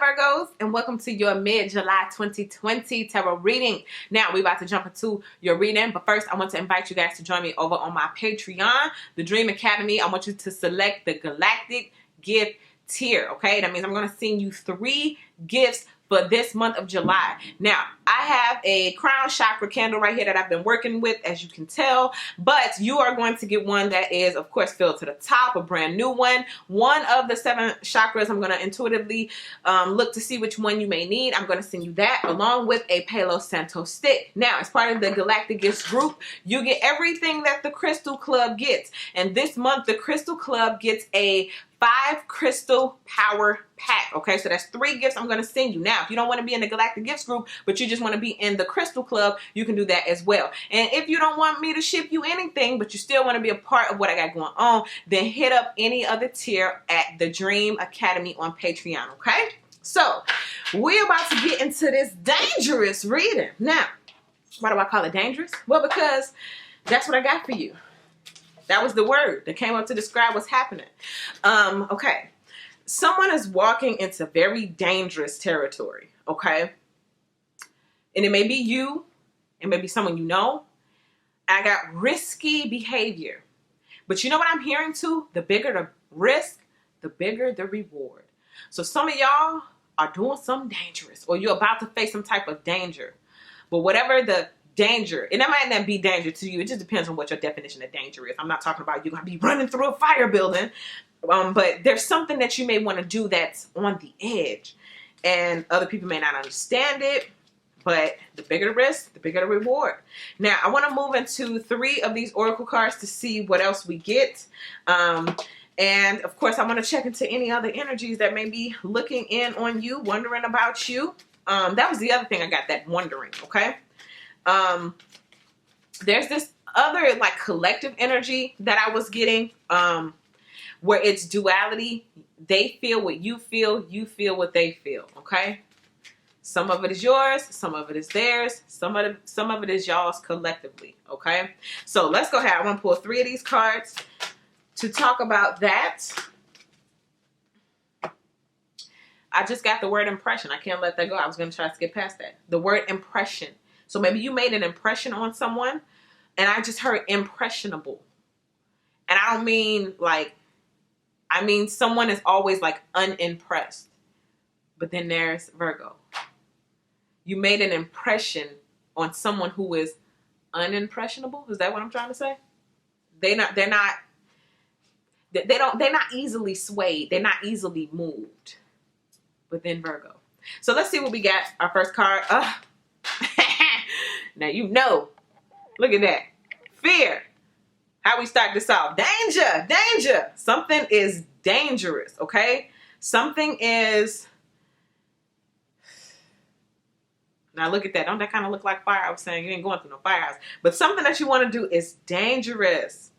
Virgos, and welcome to your mid-July 2020 tarot reading. Now, we're about to jump into your reading, but first, I want to invite you guys to join me over on my Patreon, the Dream Academy. I want you to select the Galactic Gift tier, okay? That means I'm going to send you 3 gifts for this month of July. Now, I have a crown chakra candle right here that I've been working with, as you can tell, but you are going to get one that is, of course, filled to the top, a brand new one. One of the 7 chakras, I'm going to intuitively look to see which one you may need. I'm going to send you that along with a Palo Santo stick. Now, as part of the Galactic Gifts group, you get everything that the Crystal Club gets. And this month, the Crystal Club gets a 5 crystal power pack. Okay, so that's 3 gifts I'm going to send you. Now, if you don't want to be in the Galactic Gifts group, but you just want to be in the Crystal Club, you can do that as well. And if you don't want me to ship you anything, but you still want to be a part of what I got going on, then hit up any other tier at the Dream Academy on Patreon. Okay, so we're about to get into this dangerous reading. Now, why do I call it dangerous? Well, because that's what I got for you. That was the word that came up to describe what's happening. Okay. Someone is walking into very dangerous territory, okay? And it may be you, it may be someone you know. I got risky behavior. But you know what I'm hearing too? The bigger the risk, the bigger the reward. So some of y'all are doing something dangerous, or you're about to face some type of danger. But whatever the danger, and that might not be danger to you, it just depends on what your definition of danger is. I'm not talking about you're going to be running through a fire building, but there's something that you may want to do that's on the edge, and other people may not understand it, but the bigger the risk, the bigger the reward. Now, I want to move into 3 of these oracle cards to see what else we get. And of course, I want to check into any other energies that may be looking in on you, wondering about you. That was the other thing I got, that wondering, okay? There's this other like collective energy that I was getting, where it's duality. They feel what you feel feel what they feel. Okay. Some of it is yours. Some of it is theirs. Some of it is y'all's collectively. Okay. So let's go ahead. I want to pull 3 of these cards to talk about that. I just got the word impression. I can't let that go. I was going to try to skip past that. The word impression. So maybe you made an impression on someone, and I just heard impressionable. And I don't mean like, I mean someone is always like unimpressed. But then there's Virgo. You made an impression on someone who is unimpressionable. Is that what I'm trying to say? They're not easily swayed. They're not easily moved. But then Virgo. So let's see what we got. Our first card. Now, you know, look at that. Fear. How we start this off. Danger, danger. Something is dangerous, okay? Something is... Now, look at that. Don't that kind of look like fire? I was saying you ain't going through no firehouse. But something that you want to do is dangerous.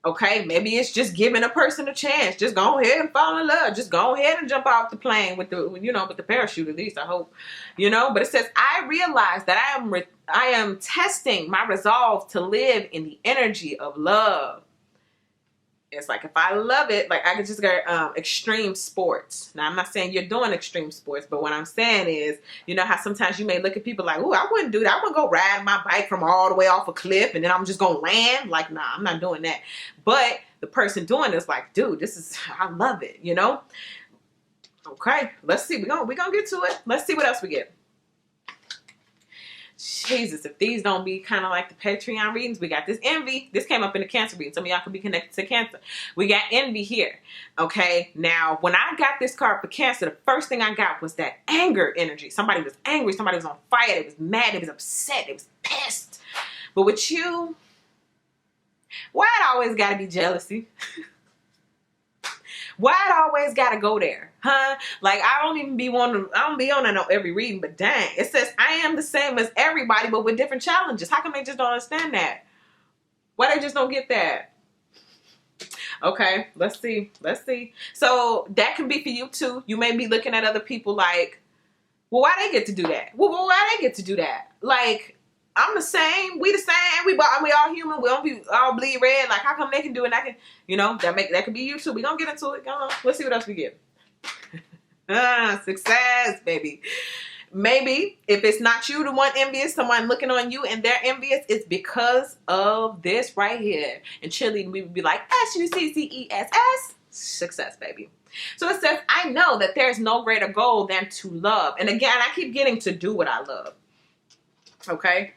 Okay, maybe it's just giving a person a chance. Just go ahead and fall in love. Just go ahead and jump off the plane with the, with the parachute, at least, I hope. But it says, I realize that I am testing my resolve to live in the energy of love. It's like, if I love it, like I could just go extreme sports. Now, I'm not saying you're doing extreme sports, but what I'm saying is, you know how sometimes you may look at people like, ooh, I wouldn't do that. I wouldn't go ride my bike from all the way off a cliff and then I'm just going to land. Like, nah, I'm not doing that. But the person doing this like, dude, I love it, Okay, let's see. We're gonna get to it. Let's see what else we get. Jesus, if these don't be kind of like the Patreon readings, we got this envy. This came up in the Cancer reading. Some of y'all could be connected to Cancer. We got envy here. Okay, now when I got this card for Cancer, the first thing I got was that anger energy. Somebody was angry. Somebody was on fire. They was mad. They was upset. They was pissed. But with you, why it always got to be jealousy? Why it always gotta go there, huh? Like, I don't be on every reading, but dang, it says I am the same as everybody, but with different challenges. How come they just don't understand that? Why they just don't get that? Okay, let's see. So that can be for you too. You may be looking at other people like, well, why they get to do that? Well, why they get to do that? Like, I'm the same. We the same. We all human. We don't all bleed red. Like, how come they can do it and I can, that could be you too. We gonna get into it. Let's see what else we get. Success, baby. Maybe if it's not you the one envious, someone looking on you and they're envious, it's because of this right here. And cheerleading, we would be like, SUCCESS. Success, baby. So it says, I know that there's no greater goal than to love. And again, I keep getting to do what I love. Okay?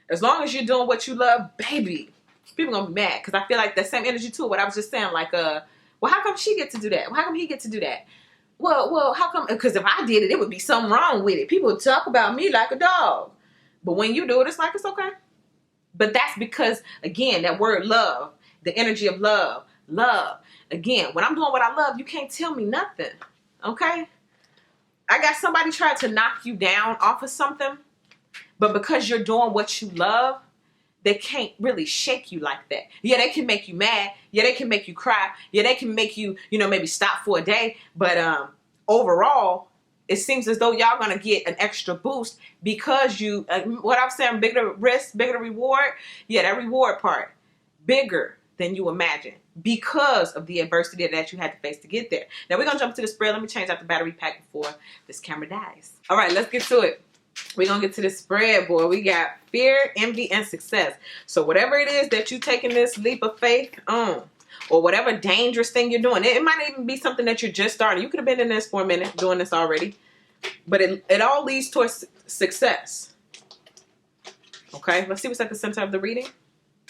As long as you're doing what you love, baby, people gonna be mad. Because I feel like the same energy too. What I was just saying, like, well, how come she get to do that? Well, how come he get to do that? Well, how come? Because if I did it, it would be something wrong with it. People talk about me like a dog. But when you do it, it's like, it's okay. But that's because, again, that word love, the energy of love. Again, when I'm doing what I love, you can't tell me nothing. Okay? I got somebody trying to knock you down off of something. But because you're doing what you love, they can't really shake you like that. Yeah, they can make you mad. Yeah, they can make you cry. Yeah, they can make you, maybe stop for a day. But overall, it seems as though y'all going to get an extra boost because you, what I'm saying, bigger risk, bigger reward. Yeah, that reward part, bigger than you imagine because of the adversity that you had to face to get there. Now, we're going to jump to the spread. Let me change out the battery pack before this camera dies. All right, let's get to it. We're going to get to the spread, boy. We got fear, envy, and success. So whatever it is that you're taking this leap of faith on, or whatever dangerous thing you're doing, it might even be something that you're just starting. You could have been in this for a minute doing this already. But it all leads towards success. Okay, let's see what's at the center of the reading.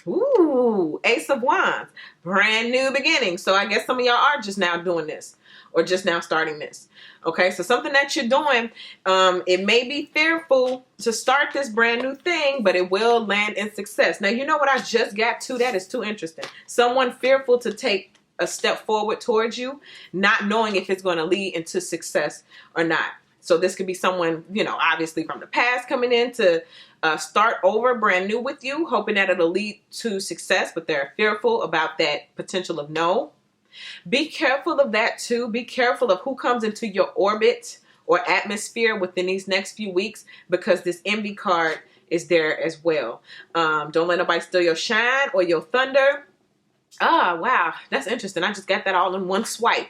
Ooh, Ace of Wands. Brand new beginning. So I guess some of y'all are just now doing this. Or just now starting this. Okay, so something that you're doing, it may be fearful to start this brand new thing, but it will land in success. Now, you know what I just got to? That is too interesting. Someone fearful to take a step forward towards you, not knowing if it's going to lead into success or not. So this could be someone, obviously from the past coming in to start over brand new with you, hoping that it'll lead to success, but they're fearful about that potential of no. Be careful of that too. Be careful of who comes into your orbit or atmosphere within these next few weeks because this envy card is there as well. Don't let nobody steal your shine or your thunder. Wow. That's interesting. I just got that all in one swipe.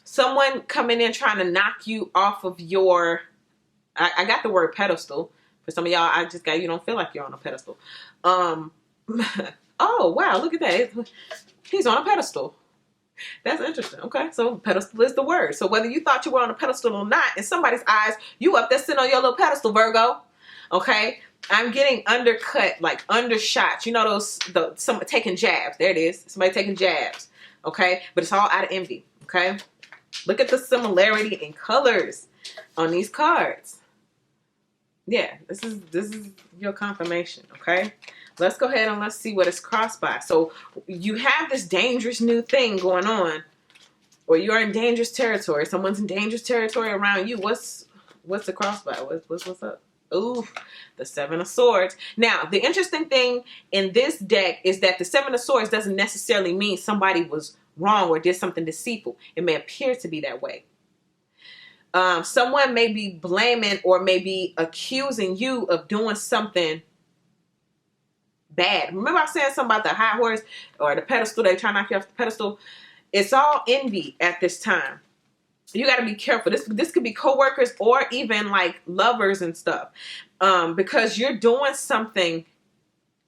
Someone coming in trying to knock you off of your, I got the word pedestal. For some of y'all, I just got, you don't feel like you're on a pedestal. Oh, wow. Look at that. He's on a pedestal. That's interesting. Okay, so pedestal is the word. So whether you thought you were on a pedestal or not, in somebody's eyes, you up there sitting on your little pedestal, Virgo. Okay, I'm getting undercut, like undershot. You know some taking jabs. There it is. Somebody taking jabs. Okay, but it's all out of envy. Okay, look at the similarity in colors on these cards. Yeah, this is your confirmation. Okay. Let's go ahead and let's see what it's crossed by. So you have this dangerous new thing going on, or you're in dangerous territory. Someone's in dangerous territory around you. What's the cross by? What's up? Ooh, the Seven of Swords. Now, the interesting thing in this deck is that the Seven of Swords doesn't necessarily mean somebody was wrong or did something deceitful. It may appear to be that way. Someone may be blaming or may be accusing you of doing something bad. Remember I was saying something about the high horse or the pedestal, they try to knock you off the pedestal. It's all envy at this time. You got to be careful. This could be coworkers or even like lovers and stuff. Because you're doing something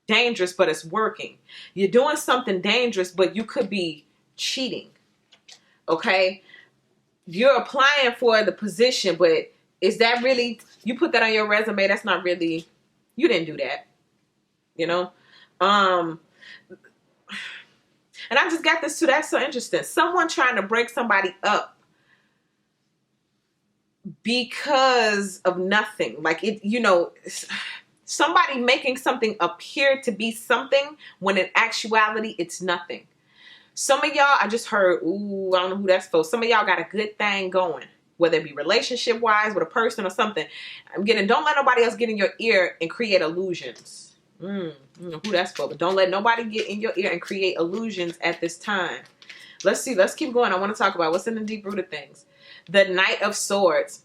dangerous, but it's working. You're doing something dangerous, but you could be cheating. Okay? You're applying for the position, but is that really, you put that on your resume, that's not really, you didn't do that. And I just got this too. That's so interesting. Someone trying to break somebody up because of nothing. Like somebody making something appear to be something when in actuality it's nothing. Some of y'all, I just heard, ooh, I don't know who that's for. Some of y'all got a good thing going, whether it be relationship wise with a person or something. Don't let nobody else get in your ear and create illusions. I don't know who that's for, but don't let nobody get in your ear and create illusions at this time. Let's see. Let's keep going. I want to talk about what's in the deep-rooted things. The Knight of Swords.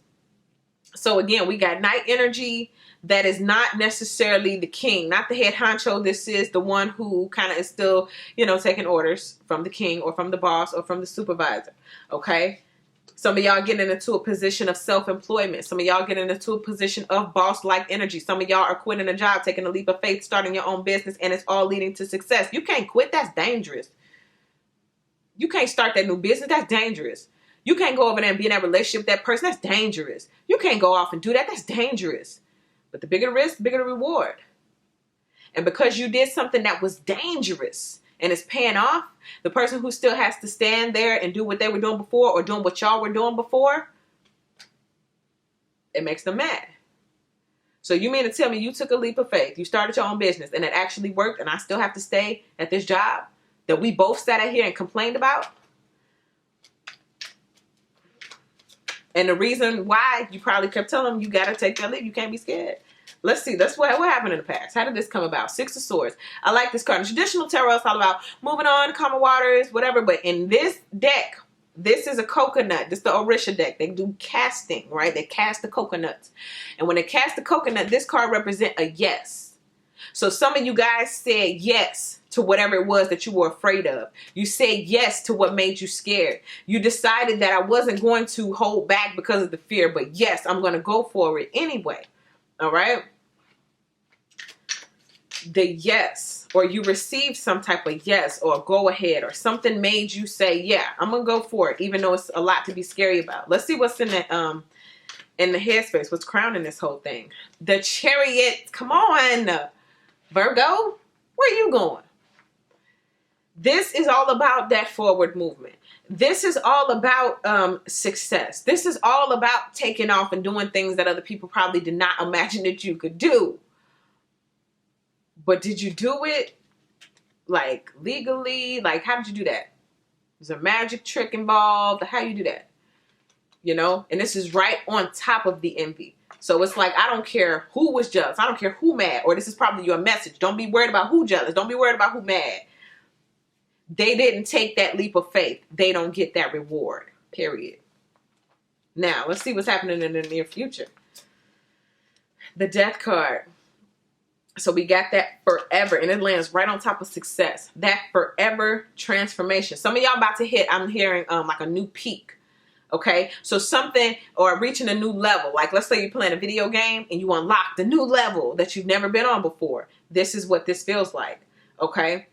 So again, we got Knight energy that is not necessarily the king, not the head honcho. This is the one who kind of is still, taking orders from the king or from the boss or from the supervisor. Okay. Some of y'all getting into a position of self-employment. Some of y'all getting into a position of boss-like energy. Some of y'all are quitting a job, taking a leap of faith, starting your own business, and it's all leading to success. You can't quit. That's dangerous. You can't start that new business. That's dangerous. You can't go over there and be in that relationship with that person. That's dangerous. You can't go off and do that. That's dangerous. But the bigger the risk, the bigger the reward. And because you did something that was dangerous and it's paying off, the person who still has to stand there and do what they were doing before or doing what y'all were doing before, it makes them mad. So you mean to tell me you took a leap of faith, you started your own business, and it actually worked, and I still have to stay at this job that we both sat out here and complained about? And the reason why, you probably kept telling them you got to take that leap. You can't be scared. Let's see. That's what happened in the past. How did this come about? Six of Swords. I like this card. In traditional tarot, it's all about moving on, calmer waters, whatever. But in this deck, this is a coconut. This is the Orisha deck. They do casting, right? They cast the coconuts. And when they cast the coconut, this card represents a yes. So some of you guys said yes to whatever it was that you were afraid of. You said yes to what made you scared. You decided that I wasn't going to hold back because of the fear, but yes, I'm going to go for it anyway. All right? The yes, or you received some type of yes or go ahead, or something made you say, yeah, I'm going to go for it, even though it's a lot to be scary about. Let's see what's in the headspace, what's crowning this whole thing. The Chariot. Come on, Virgo, where are you going? This is all about that forward movement. This is all about success. This is all about taking off and doing things that other people probably did not imagine that you could do. But did you do it like legally? Like, how did you do that? Is there a magic trick involved? How you do that? You know, and this is right on top of the envy. So it's like, I don't care who was jealous. I don't care who mad. Or this is probably your message. Don't be worried about who jealous. Don't be worried about who mad. They didn't take that leap of faith. They don't get that reward, period. Now, let's see what's happening in the near future. The Death card. So we got that forever, and it lands right on top of success. That forever transformation. Some of y'all about to hit, I'm hearing like a new peak. Okay, so something, or reaching a new level. Like, let's say you're playing a video game and you unlock the new level that you've never been on before. This is what this feels like. Okay.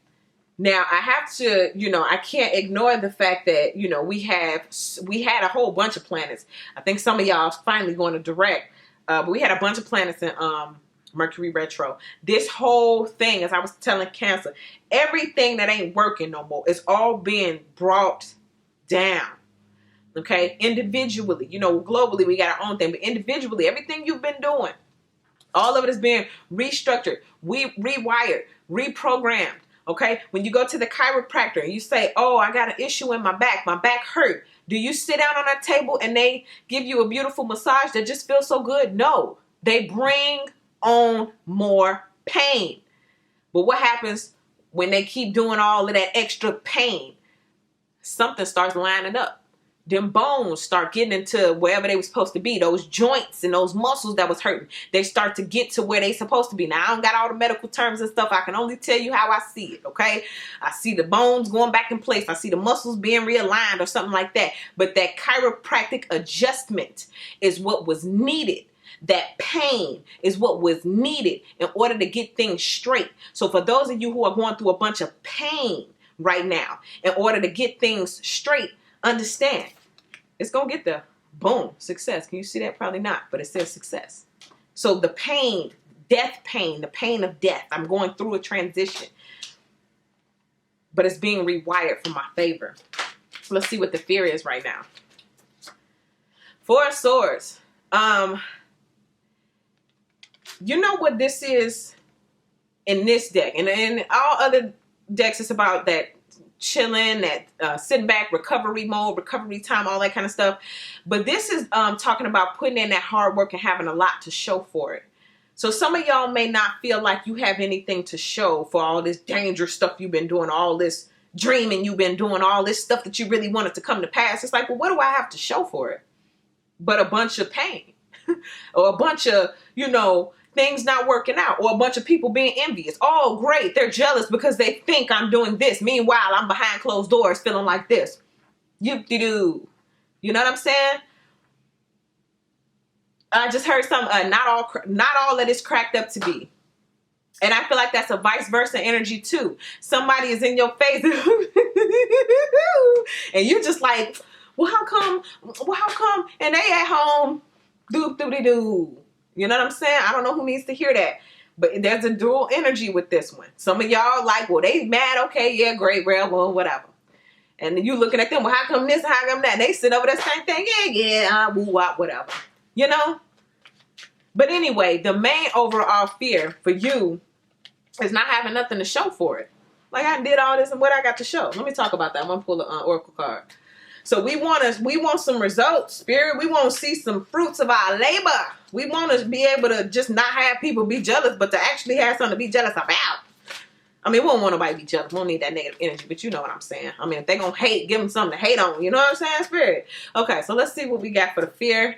Now, I have to, you know, I can't ignore the fact that, you know, we had a whole bunch of planets. I think some of y'all is finally going to direct, but we had a bunch of planets in Mercury retro. This whole thing, as I was telling Cancer, everything that ain't working no more is all being brought down. Okay, individually, you know, globally we got our own thing, but individually, everything you've been doing, all of it is being restructured, rewired, reprogrammed. Okay, when you go to the chiropractor and you say, oh, I got an issue in my back hurt. Do you sit down on that table and they give you a beautiful massage that just feels so good? No, they bring on more pain. But what happens when they keep doing all of that extra pain? Something starts lining up. Them bones start getting into wherever they were supposed to be. Those joints and those muscles that was hurting, they start to get to where they supposed to be. Now, I don't got all the medical terms and stuff. I can only tell you how I see it, okay? I see the bones going back in place. I see the muscles being realigned or something like that. But that chiropractic adjustment is what was needed. That pain is what was needed in order to get things straight. So for those of you who are going through a bunch of pain right now, in order to get things straight, understand, it's going to get there. Boom, success. Can you see that? Probably not, but it says success. So the pain, death pain, the pain of death, I'm going through a transition, but it's being rewired for my favor. So let's see what the fear is right now. Four of Swords. You know what this is in this deck, and in all other decks, it's about that chilling, that sitting back, recovery mode, recovery time, all that kind of stuff. But this is talking about putting in that hard work and having a lot to show for it. So some of y'all may not feel like you have anything to show for all this dangerous stuff you've been doing, all this dreaming you've been doing, all this stuff that you really wanted to come to pass. It's like, well, what do I have to show for it? But a bunch of pain or a bunch of, you know, things not working out, or a bunch of people being envious. Oh, great. They're jealous because they think I'm doing this. Meanwhile, I'm behind closed doors feeling like this. You-de-doo. You know what I'm saying? I just heard some, not all that it's cracked up to be. And I feel like that's a vice versa energy too. Somebody is in your face and you're just like, well, how come? And they at home, doop-doop-de-doo. You know what I'm saying? I don't know who needs to hear that. But there's a dual energy with this one. Some of y'all like, well, they mad. Okay, yeah, great, well, whatever. And you looking at them, well, how come this, how come that? And they sit over that same thing. Yeah, woo, wop, whatever. You know? But anyway, the main overall fear for you is not having nothing to show for it. Like, I did all this and what I got to show. Let me talk about that. I'm gonna pull an oracle card. So we want some results, Spirit. We want to see some fruits of our labor. We want to be able to just not have people be jealous, but to actually have something to be jealous about. I mean, we don't want nobody to be jealous. We don't need that negative energy, but you know what I'm saying. I mean, if they're going to hate, give them something to hate on. You know what I'm saying, Spirit? Okay, so let's see what we got for the fear.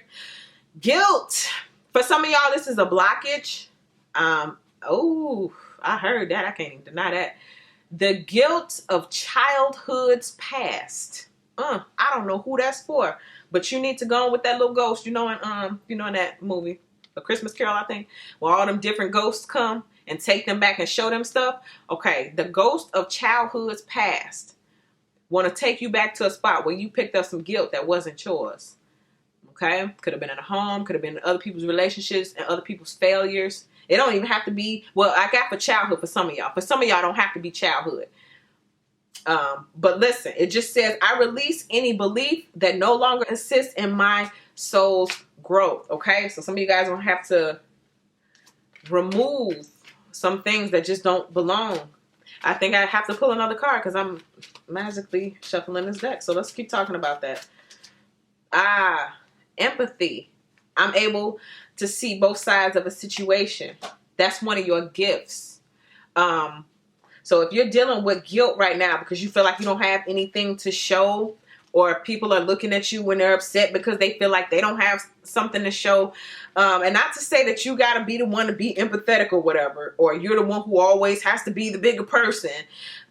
Guilt. For some of y'all, this is a blockage. Oh, I heard that. I can't even deny that. The guilt of childhood's past. I don't know who that's for, but you need to go on with that little ghost. You know in that movie, A Christmas Carol, I think, where all them different ghosts come and take them back and show them stuff. Okay, the ghost of childhood's past want to take you back to a spot where you picked up some guilt that wasn't yours. Okay, could have been in a home, could have been in other people's relationships and other people's failures. It don't even have to be, well, I got for childhood for some of y'all. For some of y'all, don't have to be childhood. But listen, it just says, I release any belief that no longer assists in my soul's growth. Okay, so some of you guys don't have to remove some things that just don't belong. I think I have to pull another card because I'm magically shuffling this deck. So let's keep talking about that. Empathy. I'm able to see both sides of a situation. That's one of your gifts. So if you're dealing with guilt right now because you feel like you don't have anything to show, or people are looking at you when they're upset because they feel like they don't have something to show, and not to say that you got to be the one to be empathetic or whatever, or you're the one who always has to be the bigger person,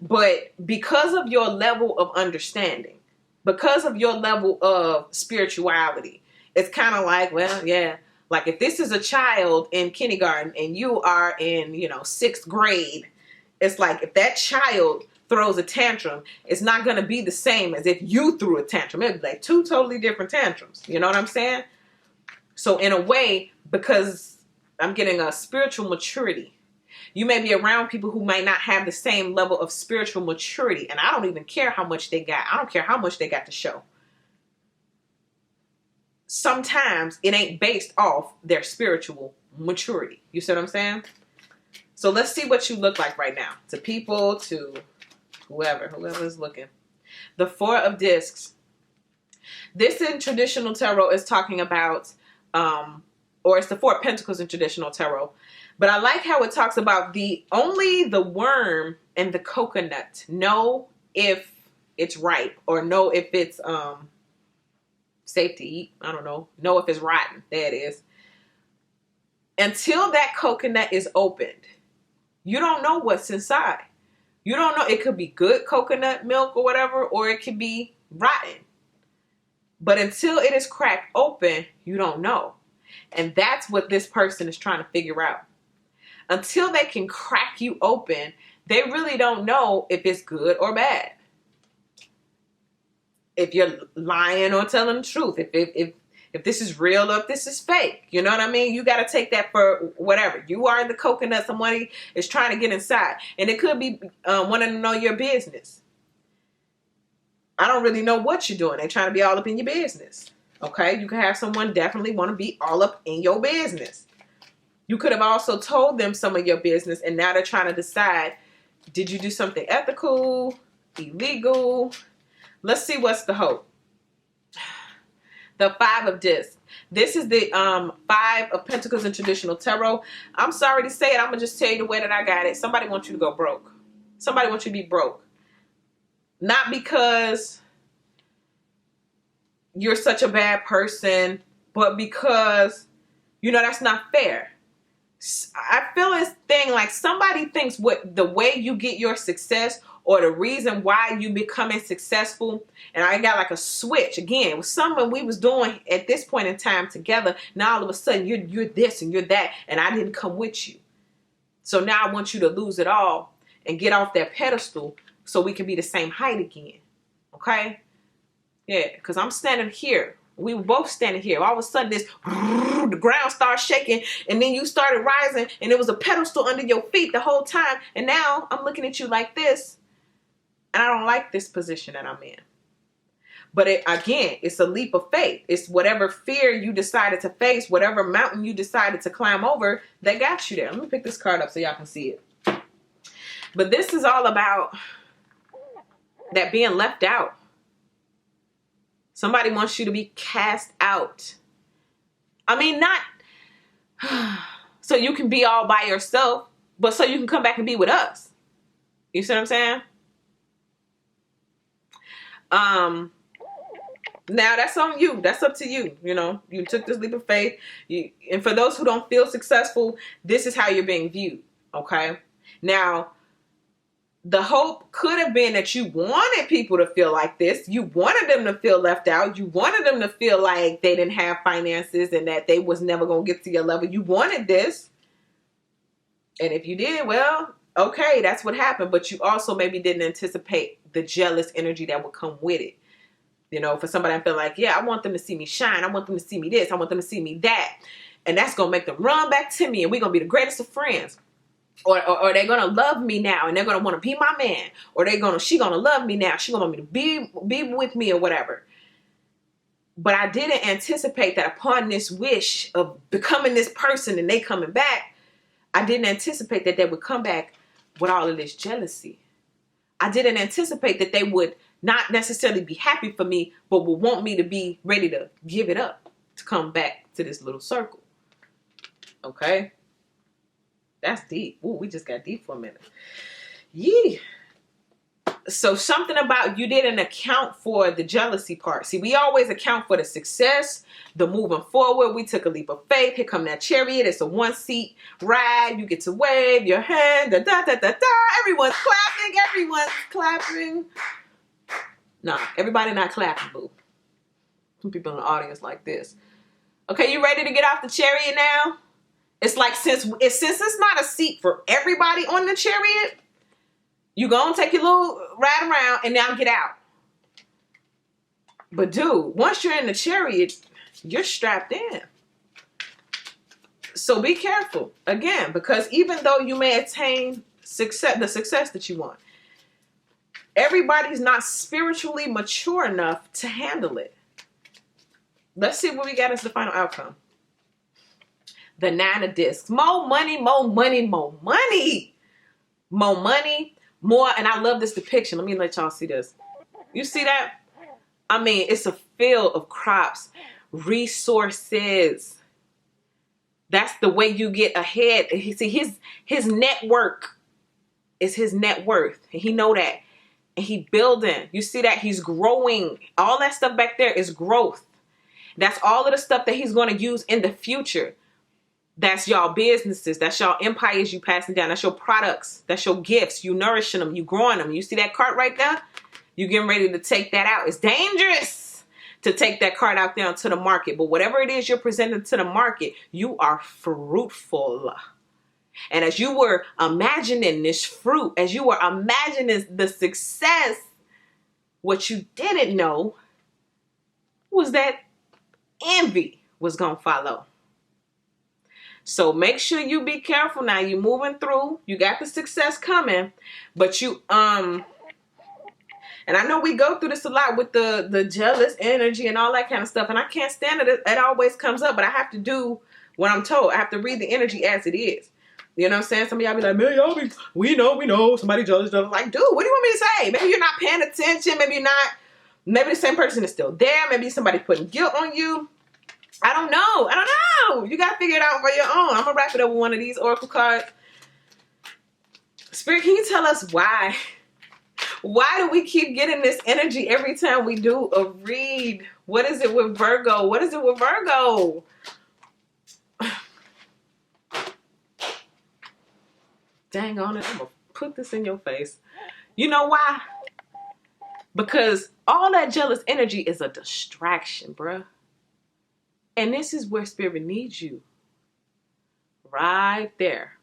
but because of your level of understanding, because of your level of spirituality, it's kind of like, well, yeah, like if this is a child in kindergarten and you are in, 6th grade, it's like if that child throws a tantrum, it's not going to be the same as if you threw a tantrum. It'd be like 2 totally different tantrums. You know what I'm saying? So in a way, because I'm getting a spiritual maturity, you may be around people who might not have the same level of spiritual maturity. And I don't even care how much they got. I don't care how much they got to show. Sometimes it ain't based off their spiritual maturity. You see what I'm saying? So let's see what you look like right now. To people, to whoever's looking. The 4 of Discs. This in traditional tarot is talking about, or it's the 4 of Pentacles in traditional tarot. But I like how it talks about only the worm and the coconut know if it's ripe, or know if it's safe to eat. I don't know if it's rotten. There it is. Until that coconut is opened, you don't know what's inside. You don't know. It could be good coconut milk or whatever, or it could be rotten. But until it is cracked open, you don't know. And that's what this person is trying to figure out. Until they can crack you open, they really don't know if it's good or bad. If you're lying or telling the truth. If this is real or if this is fake. You know what I mean? You got to take that for whatever. You are the coconut. Somebody is trying to get inside. And it could be wanting to know your business. I don't really know what you're doing. They're trying to be all up in your business. Okay? You could have someone definitely want to be all up in your business. You could have also told them some of your business, and now they're trying to decide, did you do something ethical, illegal? Let's see what's the hope. The 5 of Discs. This is the 5 of Pentacles in traditional tarot. I'm sorry to say it. I'm going to just tell you the way that I got it. Somebody wants you to go broke. Somebody wants you to be broke. Not because you're such a bad person, but because, that's not fair. I feel this thing like somebody thinks what the way you get your success or the reason why you becoming successful. And I got like a switch again. It was something we was doing at this point in time together. Now all of a sudden you're this and you're that, and I didn't come with you. So now I want you to lose it all and get off that pedestal so we can be the same height again. Okay? Yeah, because I'm standing here. We were both standing here. All of a sudden, the ground started shaking, and then you started rising, and it was a pedestal under your feet the whole time. And now I'm looking at you like this, and I don't like this position that I'm in. But again, it's a leap of faith. It's whatever fear you decided to face, whatever mountain you decided to climb over, that got you there. Let me pick this card up so y'all can see it. But this is all about that being left out. Somebody wants you to be cast out. I mean, not so you can be all by yourself, but so you can come back and be with us. You see what I'm saying? Now that's on you. That's up to you. You know, you took this leap of faith. And for those who don't feel successful, this is how you're being viewed. Okay. Now, the hope could have been that you wanted people to feel like this. You wanted them to feel left out. You wanted them to feel like they didn't have finances and that they was never going to get to your level. You wanted this. And if you did, well, okay, that's what happened. But you also maybe didn't anticipate the jealous energy that would come with it. You know, for somebody I feel like, yeah, I want them to see me shine. I want them to see me this. I want them to see me that. And that's going to make them run back to me. And we're going to be the greatest of friends. Or they're going to love me now and they're going to want to be my man. Or she going to love me now. She going to want me to be with me or whatever. But I didn't anticipate that upon this wish of becoming this person and they coming back, I didn't anticipate that they would come back with all of this jealousy. I didn't anticipate that they would not necessarily be happy for me, but would want me to be ready to give it up to come back to this little circle. Okay? That's deep. Ooh, we just got deep for a minute. Yeah. So something about you didn't account for the jealousy part. See, we always account for the success, the moving forward. We took a leap of faith. Here come that chariot. It's a one-seat ride. You get to wave your hand. Da, da, da, da, da. Everyone's clapping. Everyone's clapping. Nah, everybody not clapping, boo. Some people in the audience like this. Okay, you ready to get off the chariot now? It's like since it's not a seat for everybody on the chariot, you go and take your little ride around and now get out. But dude, once you're in the chariot, you're strapped in. So be careful again, because even though you may attain the success that you want, everybody's not spiritually mature enough to handle it. Let's see what we got as the final outcome. The 9 of discs. More money, more money, more money. More money, more. And I love this depiction. Let me let y'all see this. You see that? I mean, it's a field of crops, resources. That's the way you get ahead. See, his network is his net worth. And he know that. And he building. You see that? He's growing. All that stuff back there is growth. That's all of the stuff that he's going to use in the future. That's y'all businesses. That's y'all empires you passing down. That's your products. That's your gifts. You nourishing them. You growing them. You see that cart right there? You getting ready to take that out. It's dangerous to take that cart out there into the market. But whatever it is you're presenting to the market, you are fruitful. And as you were imagining this fruit, as you were imagining the success, what you didn't know was that envy was going to follow. So make sure you be careful now. You're moving through. You got the success coming. But you, and I know we go through this a lot with the jealous energy and all that kind of stuff. And I can't stand it. It always comes up. But I have to do what I'm told. I have to read the energy as it is. You know what I'm saying? Some of y'all be like, man, y'all we know. Somebody jealous. Like, dude, what do you want me to say? Maybe you're not paying attention. Maybe you're not. Maybe the same person is still there. Maybe somebody's putting guilt on you. I don't know. You got to figure it out for your own. I'm going to wrap it up with one of these oracle cards. Spirit, can you tell us why? Why do we keep getting this energy every time we do a read? What is it with Virgo? What is it with Virgo? Dang on it, I'm gonna put this in your face. You know why? Because all that jealous energy is a distraction, bruh. And this is where spirit needs you. Right there.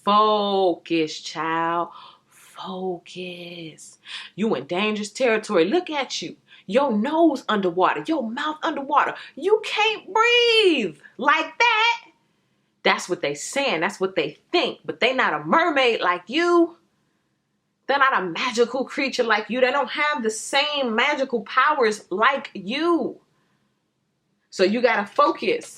Focus, child. Focus. You in dangerous territory. Look at you. Your nose underwater. Your mouth underwater. You can't breathe like that. That's what they saying. That's what they think. But they not a mermaid like you. They're not a magical creature like you. They don't have the same magical powers like you. So you got to focus.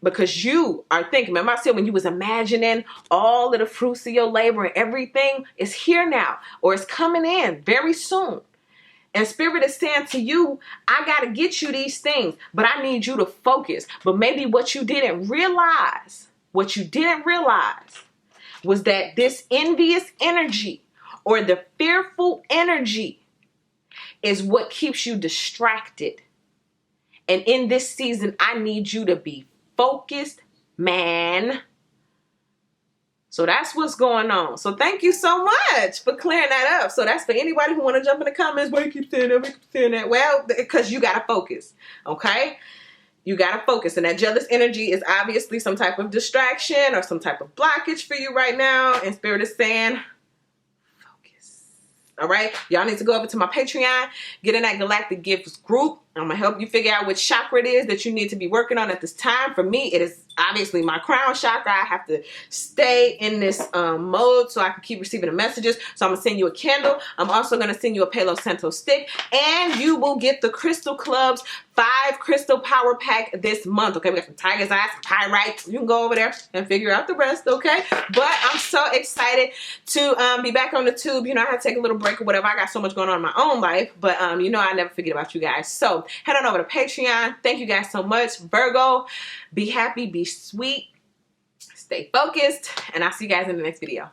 Because you are thinking, remember I said when you was imagining all of the fruits of your labor and everything is here now, or it's coming in very soon. And spirit is saying to you, I got to get you these things, but I need you to focus. But maybe what you didn't realize was that this envious energy or the fearful energy is what keeps you distracted. And in this season, I need you to be focused, man. So that's what's going on. So thank you so much for clearing that up. So that's for anybody who want to jump in the comments. Why you keep saying that? Why you keep saying that? Well, because you got to focus, okay? You got to focus. And that jealous energy is obviously some type of distraction or some type of blockage for you right now. And spirit is saying, focus. All right? Y'all need to go over to my Patreon, get in that Galactic Gifts group. I'm going to help you figure out which chakra it is that you need to be working on at this time. For me, it is obviously my crown chakra. I have to stay in this mode so I can keep receiving the messages. So I'm going to send you a candle. I'm also going to send you a Palo Santo stick. And you will get the Crystal Club's 5 crystal power pack this month. Okay, we got some tiger's eyes, some pyrite. You can go over there and figure out the rest, okay? But I'm so excited to be back on the tube. You know, I had to take a little break or whatever. I got so much going on in my own life. But, you know, I never forget about you guys. So head on over to Patreon. Thank you guys so much. Virgo, be happy, be sweet, stay focused, and I'll see you guys in the next video.